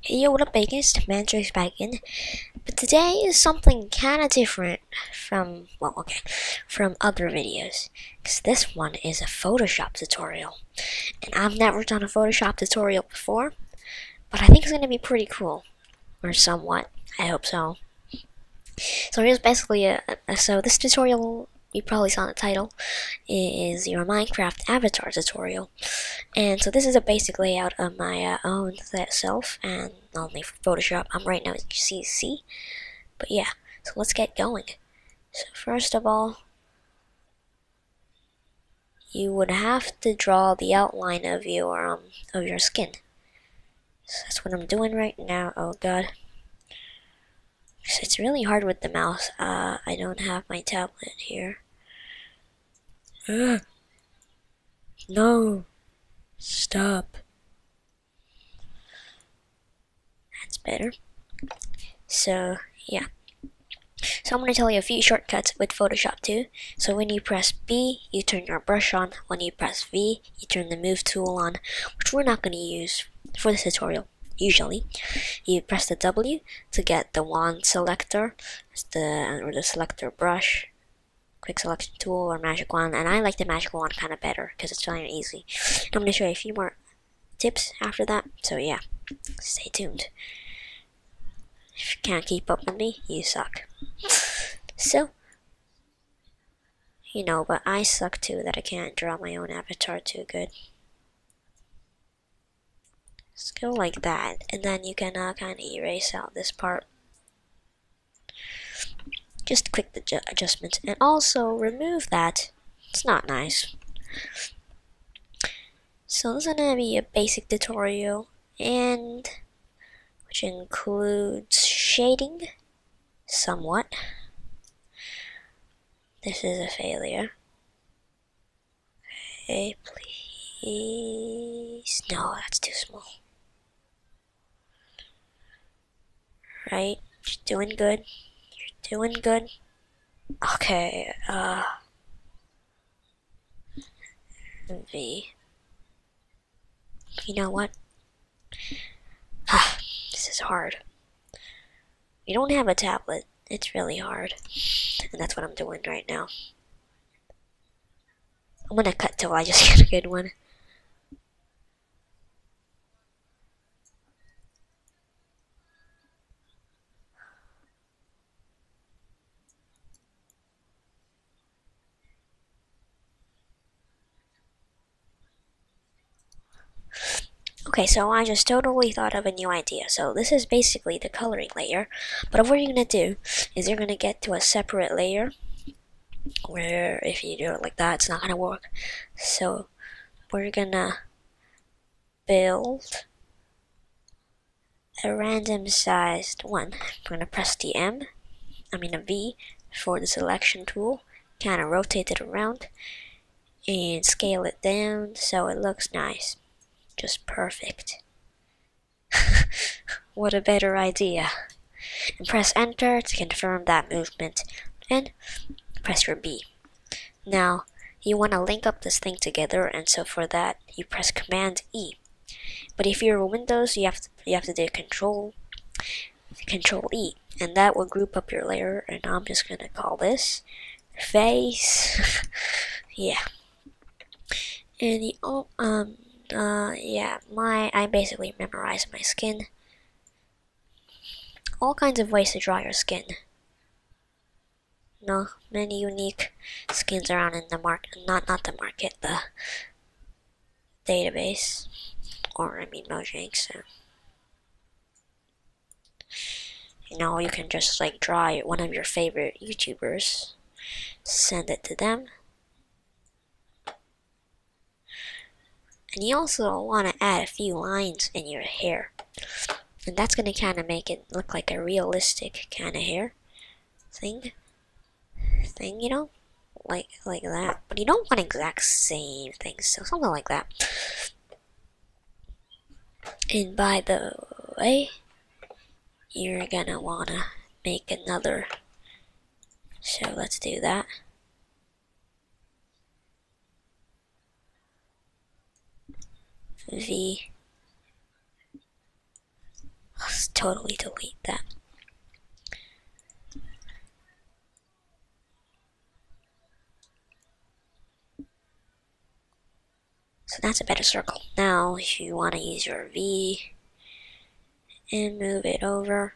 Hey yo, what up Bacon? It's Monstercat back in. But today is something kinda different from, from other videos. Because this one is a Photoshop tutorial. And I've never done a Photoshop tutorial before, but I think it's gonna be pretty cool. Or somewhat. I hope so. So here's basically so this tutorial, you probably saw in the title, is your Minecraft avatar tutorial. And so this is a basic layout of my own self, and only for Photoshop. I'm right now in CC, but yeah. So let's get going. So first of all, you would have to draw the outline of your skin. So that's what I'm doing right now. Oh god, so it's really hard with the mouse. I don't have my tablet here. No, stop. That's better. So yeah. So I'm going to tell you a few shortcuts with Photoshop too. So when you press B, you turn your brush on. When you press V, you turn the move tool on, which we're not going to use for this tutorial. Usually, you press the W to get the wand selector, or the selector brush, quick selection tool, or magic wand. And I like the magic wand kind of better because it's really easy. I'm going to show you a few more tips after that. So yeah, stay tuned. If you can't keep up with me, you suck. So, but I suck too that I can't draw my own avatar too good. Let's go like that, and then you can kind of erase out this part. Just click the adjustments, and also remove that. It's not nice. So this is gonna be a basic tutorial, and which includes shading, somewhat. This is a failure. Okay, please. No, that's too small. Right? You're doing good. You're doing good. Okay, V. You know what? This is hard. You don't have a tablet. It's really hard. And that's what I'm doing right now. I'm gonna cut till I just get a good one. Okay, so I just totally thought of a new idea. So this is basically the coloring layer. But what you're gonna do is you're gonna get to a separate layer where if you do it like that, it's not gonna work. So we're gonna build a random sized one. I'm gonna press the a V for the selection tool, kind of rotate it around and scale it down so it looks nice. Just perfect. What a better idea. And press enter to confirm that movement, and press your B. Now you want to link up this thing together, and so for that you press Command E. But if you're Windows, you have to do Control E, and that will group up your layer. And I'm just gonna call this face. Yeah. And I basically memorized my skin. All kinds of ways to draw your skin. No, many unique skins around in the market. Not the market, the database, or Mojang. So you can just like draw one of your favorite YouTubers, send it to them. And you also want to add a few lines in your hair. And that's going to kind of make it look like a realistic kind of hair thing, like that. But you don't want exact same things, so something like that. And by the way, you're going to want to make another. So let's do that. V. totally delete that. So that's a better circle. Now if you want to use your V and move it over.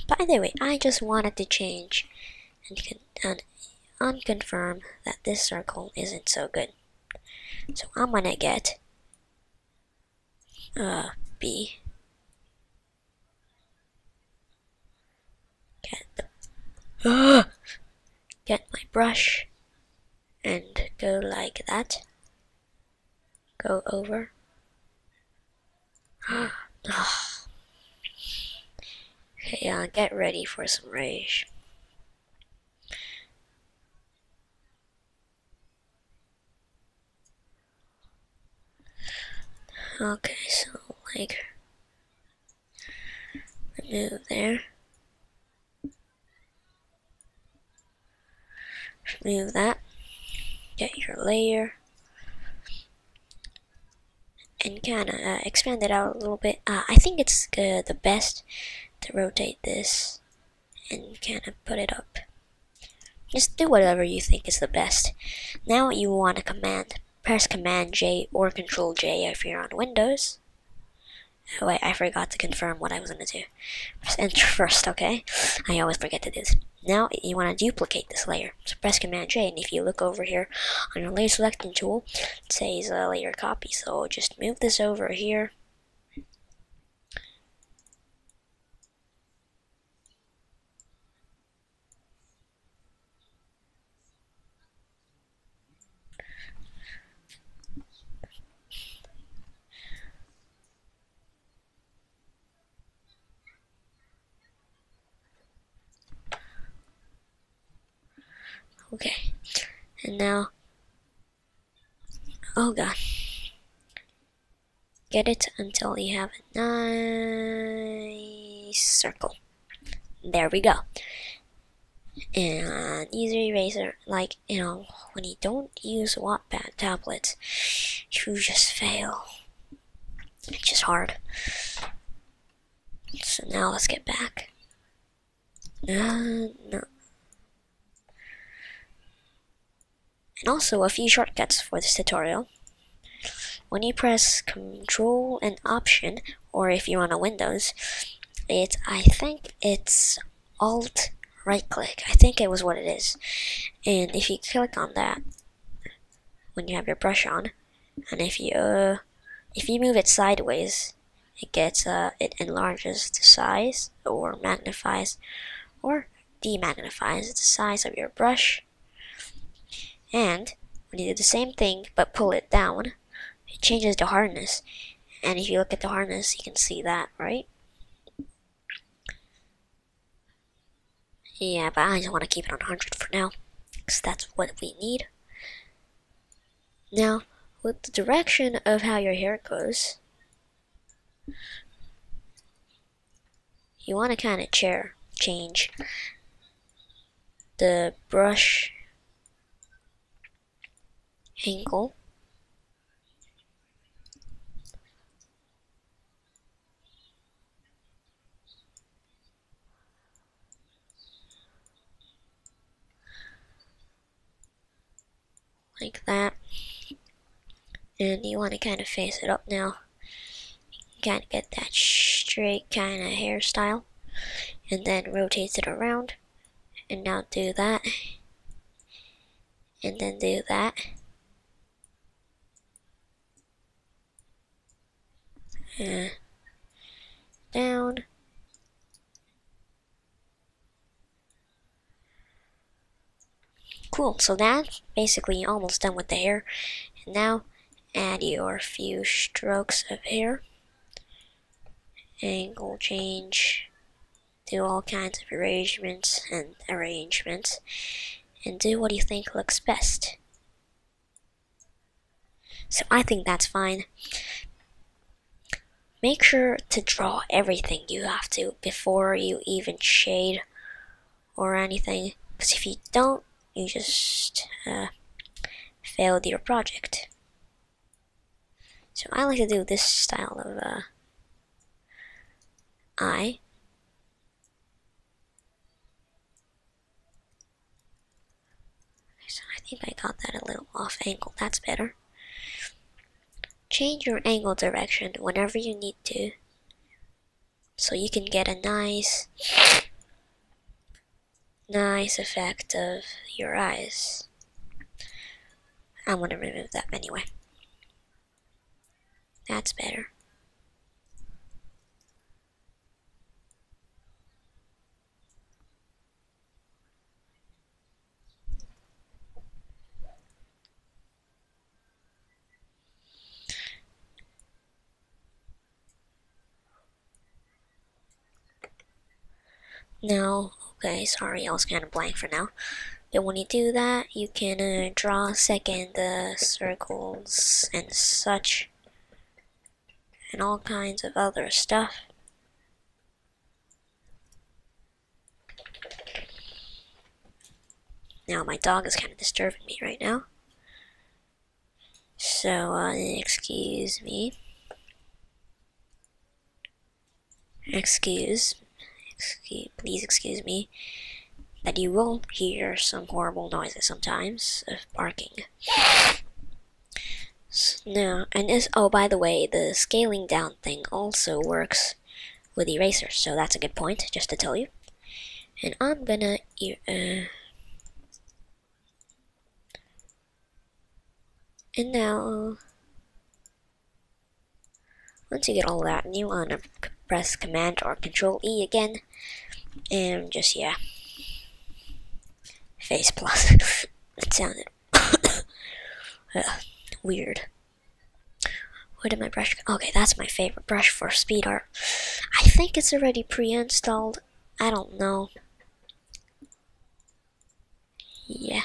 By the way, I just wanted to change and unconfirm that this circle isn't so good. So I'm gonna get B. Get my brush and go like that. Go over. Okay, get ready for some rage. Okay, so like remove there. Remove that. Get your layer. And kind of expand it out a little bit. I think it's the best to rotate this and kind of put it up. Just do whatever you think is the best. Now you want to press Command J or Control J if you're on Windows. Oh wait, I forgot to confirm what I was going to do. Press Enter first, okay? I always forget to do this. Now you want to duplicate this layer. So press Command J, and if you look over here on your layer selecting tool, it says layer copy. So just move this over here. Okay, and now, oh god, get it until you have a nice circle. There we go. And use your eraser, like, you know, when you don't use Wattpad tablets, you just fail. It's just hard. So now let's get back. No. And also a few shortcuts for this tutorial. When you press Control and Option, or if you're on a Windows, I think it's Alt right click. I think it was what it is. And if you click on that when you have your brush on, and if you move it sideways, it enlarges the size or magnifies or demagnifies the size of your brush. And when you do the same thing but pull it down, it changes the hardness. And if you look at the hardness, you can see that, right? Yeah, but I just want to keep it on 100 for now, because that's what we need. Now, with the direction of how your hair goes, you want to kind of change the brush angle. Like that. And you want to kind of face it up now. Kind of get that straight kind of hairstyle. And then rotate it around. And now do that. And then do that. Down. Cool, so that's basically almost done with the hair. And now add your few strokes of hair. Angle change. Do all kinds of arrangements. And do what you think looks best. So I think that's fine. Make sure to draw everything you have to before you even shade or anything, because if you don't, you just failed your project. So I like to do this style eye. So I think I got that a little off angle. That's better. Change your angle direction whenever you need to, so you can get a nice effect of your eyes. I'm gonna remove that anyway. That's better. Now, okay, sorry, I was kind of blank for now. But when you do that, you can draw second circles and such, and all kinds of other stuff. Now, my dog is kind of disturbing me right now. So, excuse me. Please excuse me that you will hear some horrible noises sometimes of barking. No, and this, oh, by the way, the scaling down thing also works with erasers, so that's a good point, just to tell you. And I'm gonna, and now, once you get all that, you wanna press Command or Control E again, and just, yeah. Face plus. It sounded weird. Where did my brush go? Okay, that's my favorite brush for speed art. I think it's already pre-installed. I don't know. Yeah.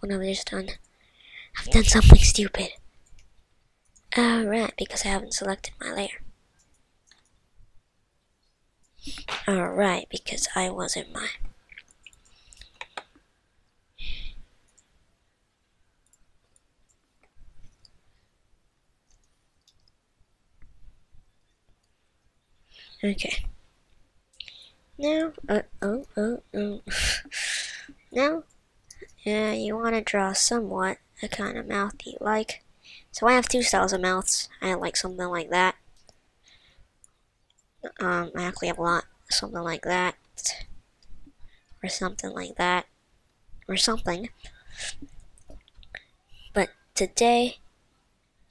What have I just done? I've done something stupid. Alright, because I haven't selected my layer. Alright, because I was in my... Okay. Now, now, you want to draw somewhat the kind of mouth you like. So I have two styles of mouths. I like something like that. I actually have a lot. Something like that. Or something like that. Or something. But today,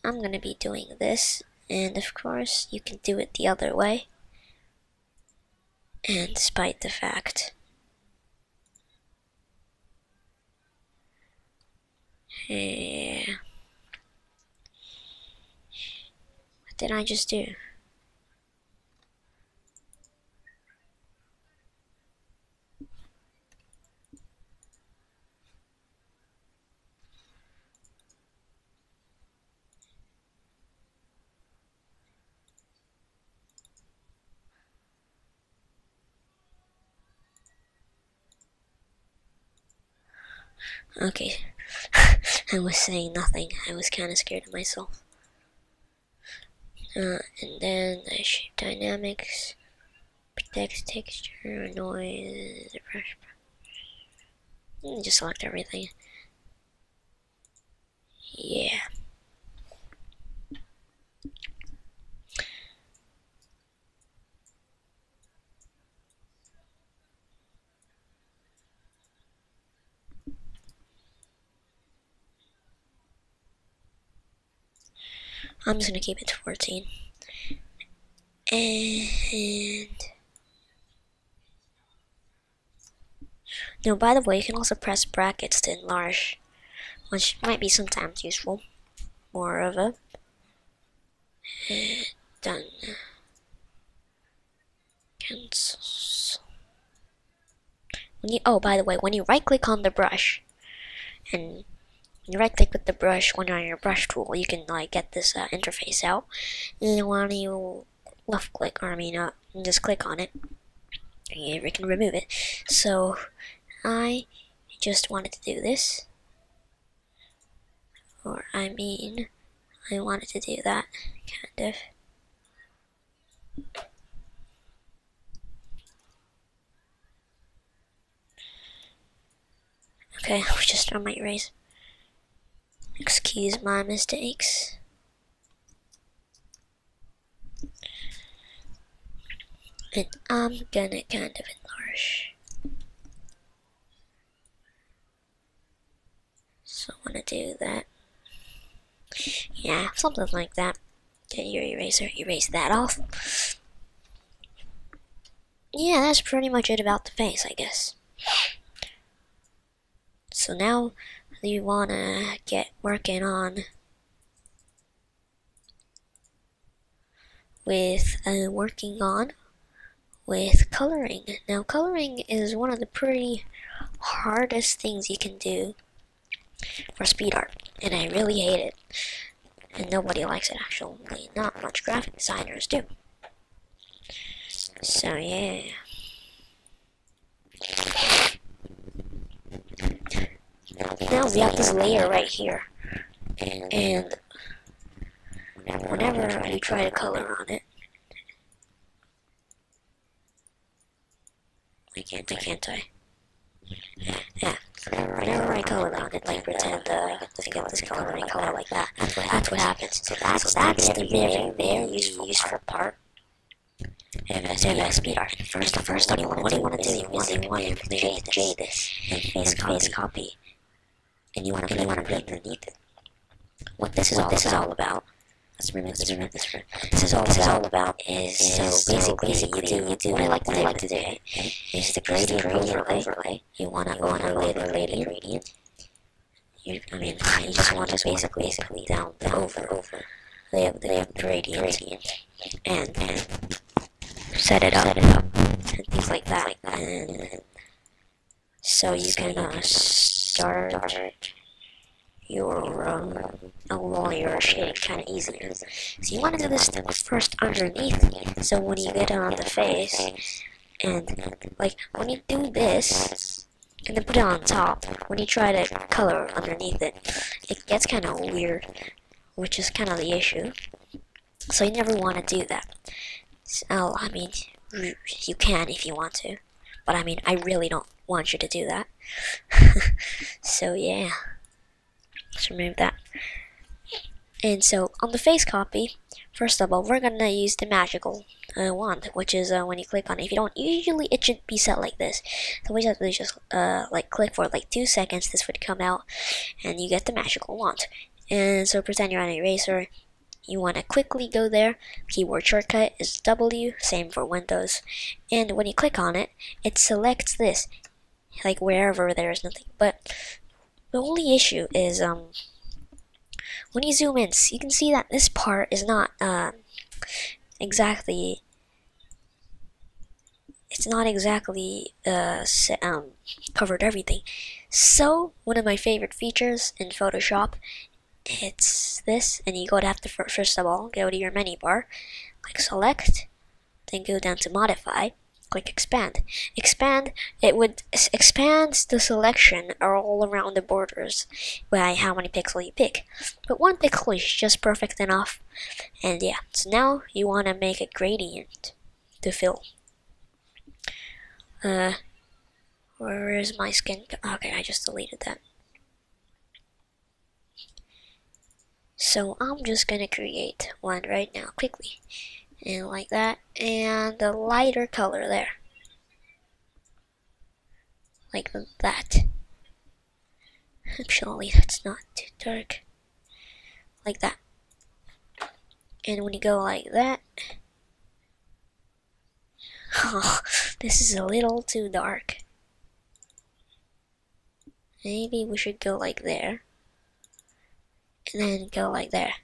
I'm going to be doing this. And of course, you can do it the other way. And despite the fact... Yeah. What did I just do? Okay. I was saying nothing. I was kind of scared of myself. And then the shape dynamics, text, texture, noise, brush. Just select everything. Yeah. I'm just gonna keep it to 14. And no, by the way, you can also press brackets to enlarge, which might be sometimes useful. More of a done. Cancels. Oh, by the way, when you right click on the brush and When you right click with the brush, when you're on your brush tool, you can like get this interface out. And when you left click, or I mean, just click on it, you can remove it. So I just wanted to do this, or I mean, I wanted to do that, kind of. Okay, I'll just start my erase. Excuse my mistakes. And I'm gonna kind of enlarge. So I wanna do that. Yeah, something like that. Get your eraser, erase that off. Yeah, that's pretty much it about the face, I guess. So now you wanna get working on with coloring. Now coloring is one of the pretty hardest things you can do for speed art, and I really hate it. And nobody likes it, actually. Not much graphic designers do. So yeah. Now we have this layer right here, and whenever you try to color on it, can't I? Yeah. Whenever I color on it, like pretend to get this color and color like that, that's what happens. So that's the very useful part of speed art. First, what do you want to do? You want to J this and face copy, and you want to put it underneath it. What this is all about. Let's remove this. This is all about is so basically you do what I like to do is the gradient overlay. You wanna overlay the gradient. You just want to basically down over the gradient and set it up and things like that. And so you can start your shading kind of easier. So you want to do this first underneath. So when you get it on the face, and like when you do this, and then put it on top, when you try to color underneath it, it gets kind of weird, which is kind of the issue. So you never want to do that. So, I mean, you can if you want to, but I mean, I really don't want you to do that. So yeah. Let's remove that. And so on the face copy, first of all, we're gonna use the magical wand, which is when you click on it. If you don't, usually it should be set like this. So we just like click for like 2 seconds. This would come out, and you get the magical wand. And so pretend you're on an eraser. You want to quickly go there. Keyboard shortcut is W. Same for Windows. And when you click on it, it selects this, like wherever there is nothing. But the only issue is when you zoom in, you can see that this part is not exactly. It's not exactly covered everything. So one of my favorite features in Photoshop, it's this, and you have to first of all go to your menu bar, click select, then go down to modify. Click expand. Expand, it would expand the selection all around the borders by how many pixels you pick. But 1 pixel is just perfect enough. And yeah, so now you want to make a gradient to fill. Where is my skin? Okay, I just deleted that. So I'm just gonna create one right now quickly. And like that, and a lighter color there, like that. Actually, that's not too dark, like that. And when you go like that, oh, this is a little too dark. Maybe we should go like there, and then go like there.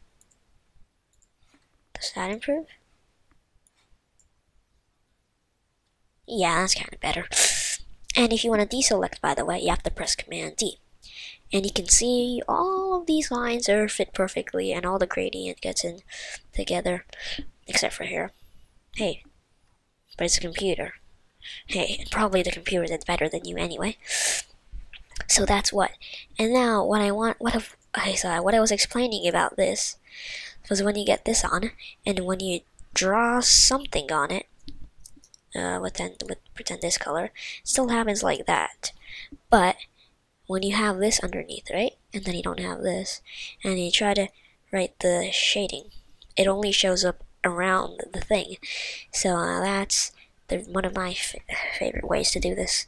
Does that improve? Yeah, that's kind of better. And if you want to deselect, by the way, you have to press Command D. and you can see all of these lines are fit perfectly, and all the gradient gets in together, except for here. Hey, but it's a computer. Hey, and probably the computer did better than you anyway. So that's what. And now, what I was explaining about this was when you get this on, and when you draw something on it, with pretend this color, it still happens like that. But when you have this underneath, right, and then you don't have this, and you try to write the shading, it only shows up around the thing. So that's one of my favorite ways to do this.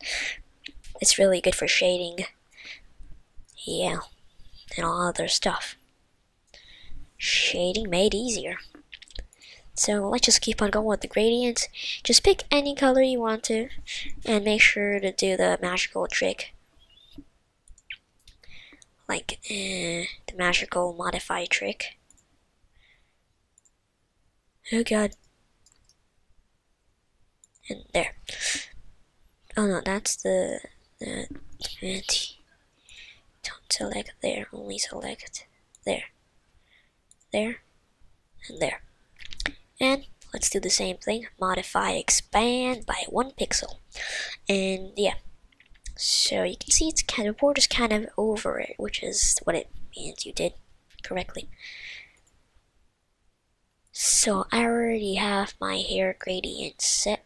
It's really good for shading, yeah, and all other stuff. Shading made easier. So let's just keep on going with the gradients. Just pick any color you want to, and make sure to do the magical trick. Like the magical modify trick. Oh god. And there. Oh no, that's the don't select there, only select there. There. And there. And let's do the same thing. Modify expand by 1 pixel. And yeah. So you can see it's the border's kind of over it, which is what it means you did correctly. So I already have my hair gradient set,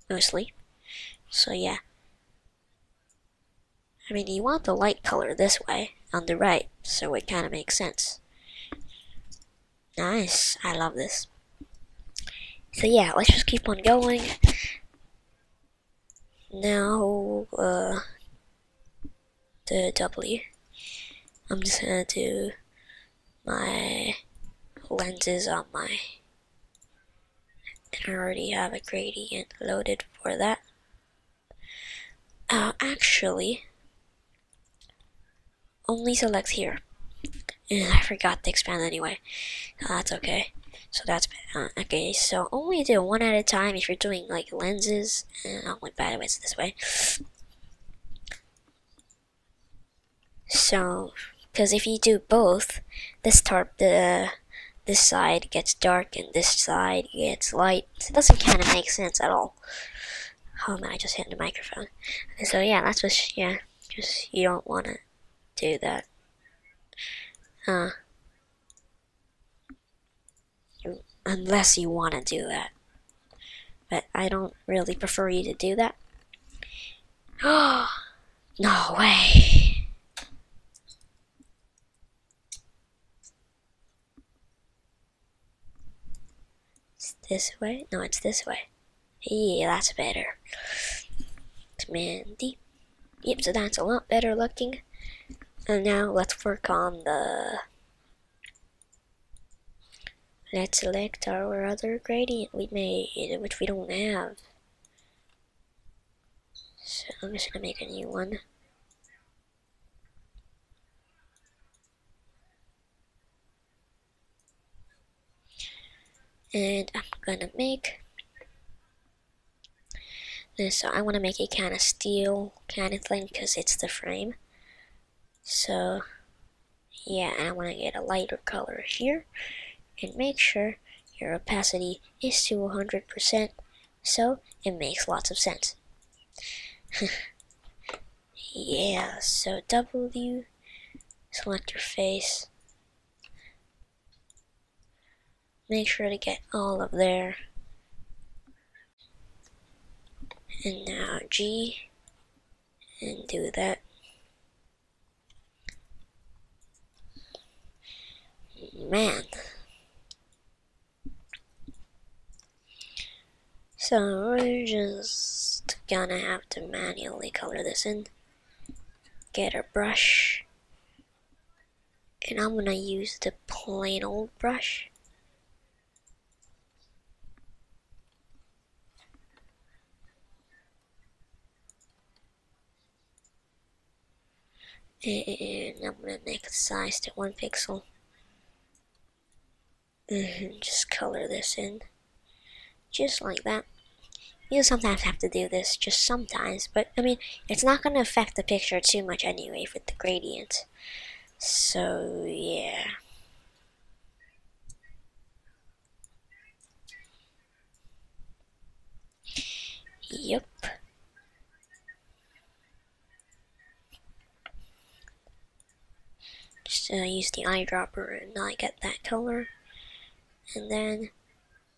mostly. So yeah. I mean, you want the light color this way, on the right, so it kind of makes sense. Nice, I love this. So yeah, let's just keep on going. Now, the W. I'm just gonna do my lenses on my, and I already have a gradient loaded for that. Actually, only select here. And I forgot to expand anyway. That's okay. So that's okay. So only do one at a time if you're doing like lenses. Only by the way, it's this way. So, because if you do both, this side gets dark and this side gets light. It doesn't kind of make sense at all. Oh man, I just hit the microphone. And so yeah, that's what. Yeah, just you don't want to do that. Unless you want to do that. But I don't really prefer you to do that. Oh, no way. It's this way? No, it's this way. Yeah, that's better. Command D. Yep, so that's a lot better looking. And now let's work on the... Let's select our other gradient we made, which we don't have. So I'm just gonna make a new one. And I'm gonna make this. So I want to make a kind of steel kind of thing because it's the frame. So yeah, and I want to get a lighter color here. And make sure your opacity is to 100%, so it makes lots of sense. Yeah, so W, select your face, make sure to get all of there, and now G, and do that. Man. So we're just gonna have to manually color this in. Get a brush. And I'm gonna use the plain old brush. And I'm gonna make the size to 1 pixel. And just color this in. Just like that. You sometimes have to do this, just sometimes, but I mean, it's not going to affect the picture too much anyway with the gradient. So, yeah. Yep. Just use the eyedropper and I get that color. And then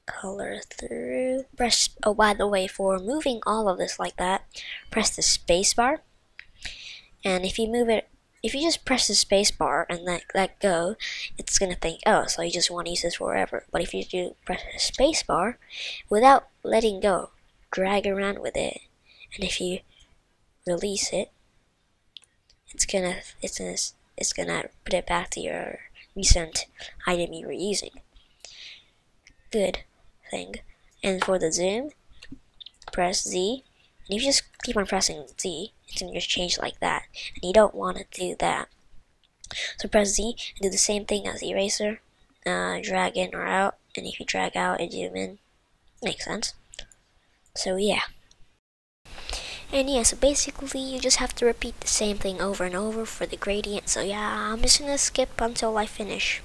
color through. Press, oh, by the way, for moving all of this like that, press the space bar. And if you move it, if you just press the space bar and let go, it's gonna think, oh, so you just want to use this forever. But if you do press the space bar without letting go, drag around with it, and if you release it, it's gonna put it back to your recent item you were using. Good thing. And for the zoom, press Z, and if you just keep on pressing Z, it's gonna just change like that, and you don't want to do that. So press Z and do the same thing as the eraser, drag in or out, and if you drag out and zoom in, makes sense. So yeah. And yeah, so basically you just have to repeat the same thing over and over for the gradient. So yeah, I'm just gonna skip until I finish.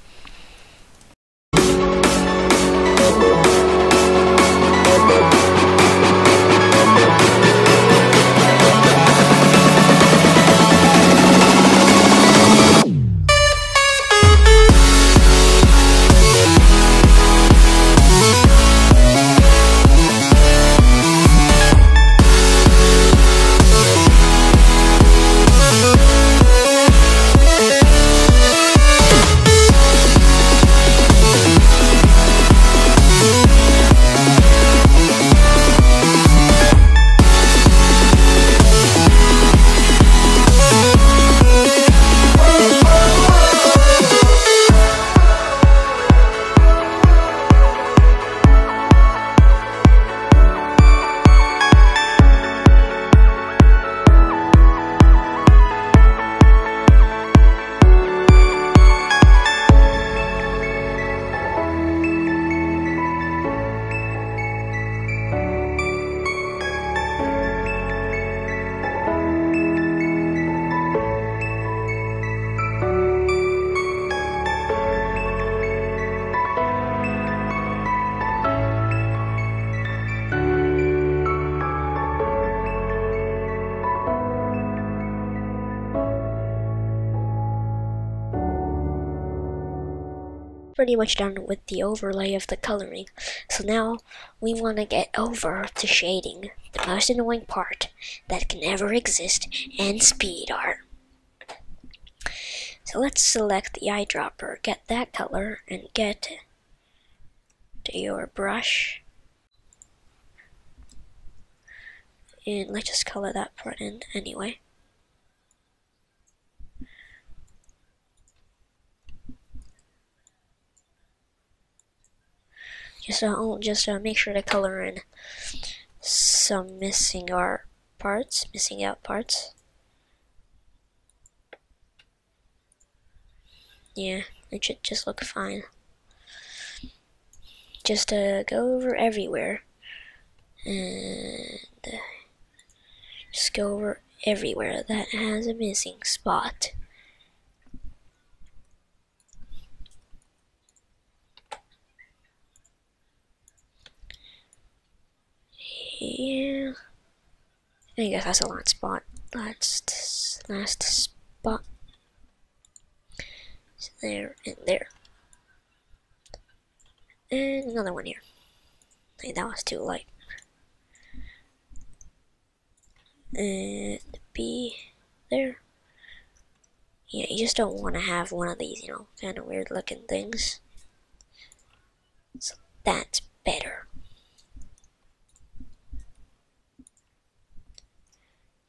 Pretty much done with the overlay of the coloring. So now we want to get over to shading, the most annoying part that can ever exist in speed art. So let's select the eyedropper, get that color, and get to your brush. And let's just color that part in anyway. Just make sure to color in some missing out parts. Yeah, it should just look fine. Just go over everywhere, and just go over everywhere that has a missing spot. Yeah, I guess that's a last spot. Last spot. So there and there, and another one here. I think that was too light. And B there. Yeah, you just don't want to have one of these, kind of weird looking things. So that's better.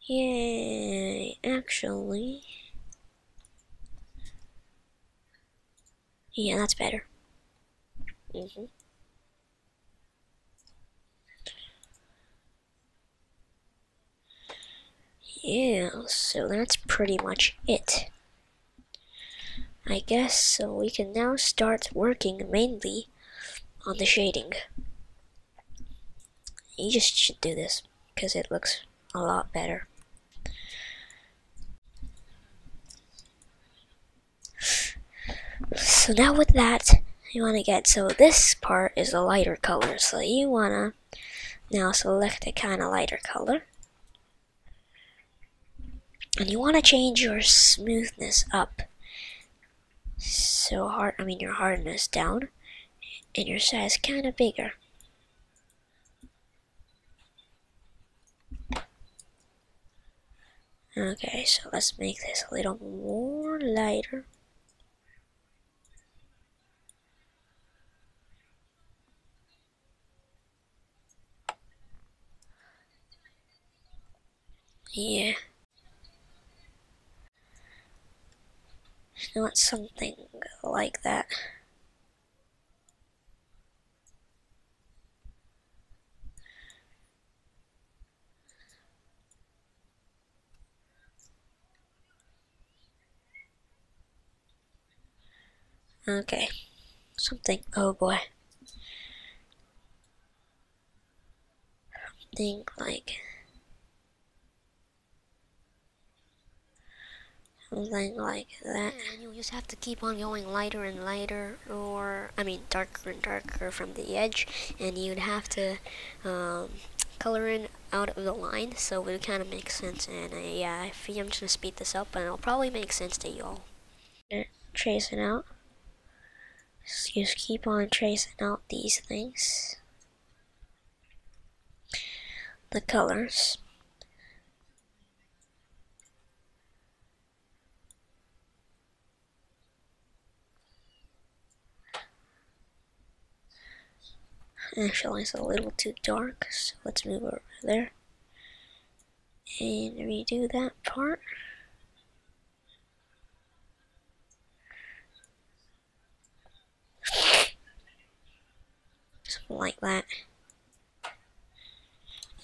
Yay, actually. Yeah, that's better. Yeah, so that's pretty much it. I guess so we can now start working mainly on the shading. You just should do this because it looks a lot better. So now with that, you want to get, so this part is a lighter color, so you want to now select a kind of lighter color. And you want to change your smoothness up. So your hardness down, and your size kind of bigger. Okay, so let's make this a little more lighter. Yeah. You want something like that. Okay. Something, oh boy. Something like that. And you just have to keep on going lighter and lighter, or darker and darker from the edge, and you'd have to color in out of the line, so it kind of makes sense. And yeah, I'm just gonna speed this up, and it'll probably make sense to y'all. Tracing out. Just keep on tracing out these things. The colors. Actually, it's a little too dark, so let's move over there and redo that part. Something like that.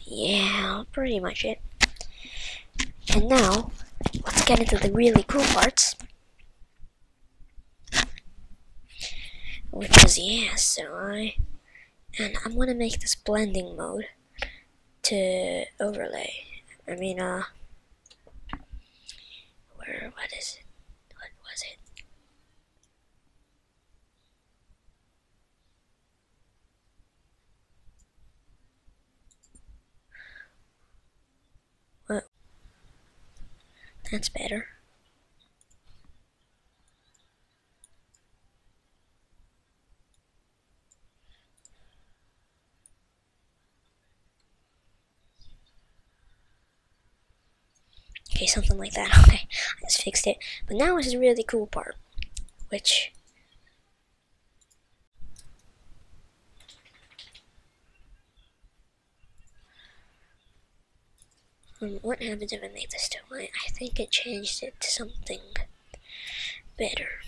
Yeah, pretty much it. And now, let's get into the really cool parts. Which is, I'm gonna make this blending mode to overlay. What is it? What was it? What? That's better. Okay, something like that. Okay, I just fixed it. But now is the really cool part, which what happens if I make this to white? I think it changed it to something better.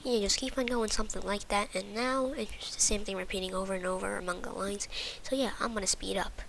Yeah, just keep on going something like that, and now it's just the same thing repeating over and over among the lines. So yeah, I'm gonna speed up.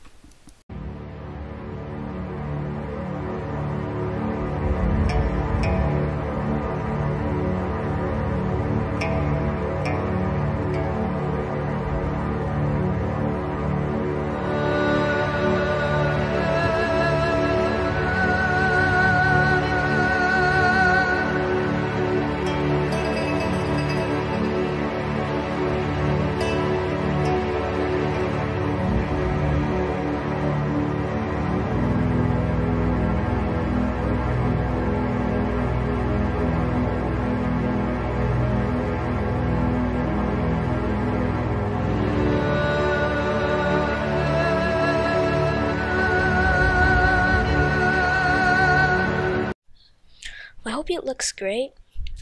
I hope it looks great.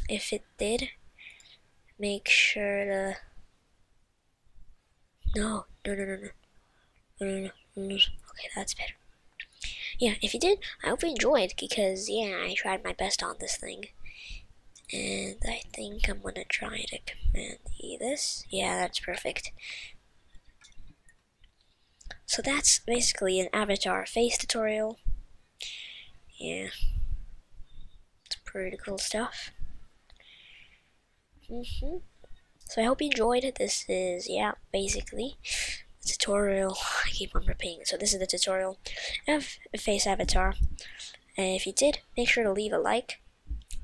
If it did, make sure to no. Okay, that's better. Yeah, if you did, I hope you enjoyed, because yeah, I tried my best on this thing. And I think I'm gonna try to Command E this. Yeah, that's perfect. So that's basically an avatar face tutorial. Yeah. It's pretty cool stuff. So I hope you enjoyed. This is, yeah, basically the tutorial. I keep on repeating. So this is the tutorial of a face avatar. And if you did, make sure to leave a like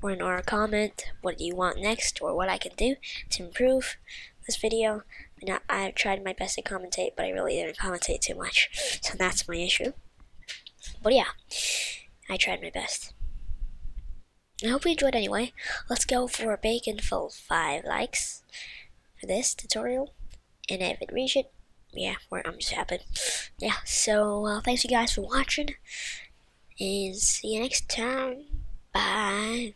or a comment what you want next or what I can do to improve this video. Now, I've tried my best to commentate, but I really didn't commentate too much, so that's my issue. But yeah, I tried my best. I hope you enjoyed anyway. Let's go for a baconful 5 likes for this tutorial, and if it reaches it, yeah, I'm just happy. Yeah, so thanks you guys for watching, and see you next time. Bye.